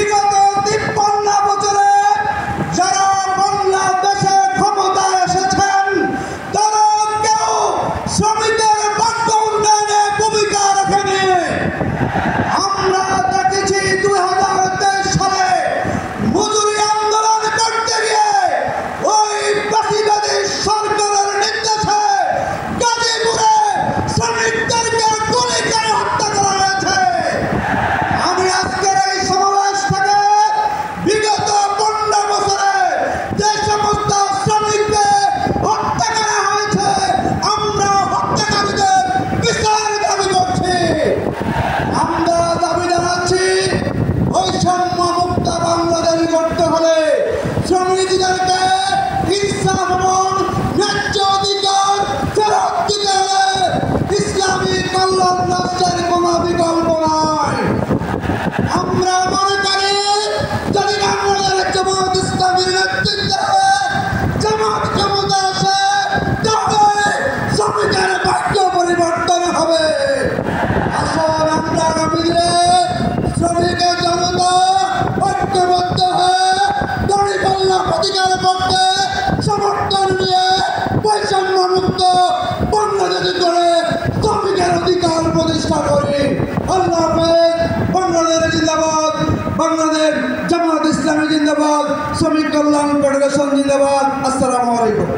বিগত 53 বছরে যারা বাংলাদেশে ক্ষমতায় এসেছেন তারা কেউ শ্রমিকের বাক্য উন্নয়নে ভূমিকা রাখেনি। আমরা দেখেছি 2023 সালে মজুরি আন্দোলন করতে গিয়ে ওই প্রাসিবাদী সরকারের নির্দেশে গাজীপুরে শ্রমিকদেরকে গুলি করে হত্যা করা হয়েছে। আমি আজকের এই সমাবেশ থেকে বিগত 15 বছরে যে সমস্ত শ্রমিককে হত্যা করা হয়েছে আমরা হত্যাকারীদের বিচার দাবি করছি। আমরা দাবি জানাচ্ছি বৈষম্য মুক্ত বাংলাদেশ গড়তে হলে শ্রমিকদেরকে ইনসাফ এবং ন্যায্য অধিকার ফেরত দিতে হলে ইসলামী কল্যাণ রাষ্ট্রের কোনো বিকল্প নাই। আমরা মনে করি যদি বাংলাদেশ জামাত ইসলামীর নেতৃত্বে জামাত ক্ষমতা আসে তাহলে শ্রমিকের ভাগ্য পরিবর্তন হবে। আসুন আমরা আগামী দিনে শ্রমিকের জনতা ঐক্যবদ্ধ হয়ে দাঁড়িপাল্লা প্রতিকার করতে সমর্থন নিয়ে বৈষম্য মুক্ত বাংলাদেশ করে শ্রমিকের অধিকার প্রতিষ্ঠা করি। আল্লাহ হাফেজ। বাংলাদেশ জিন্দাবাদ, বাংলাদেশ জামাত ইসলামী জিন্দাবাদ, শ্রমিক কল্যাণ ফেডারেশন জিন্দাবাদ। আসসালামু আলাইকুম।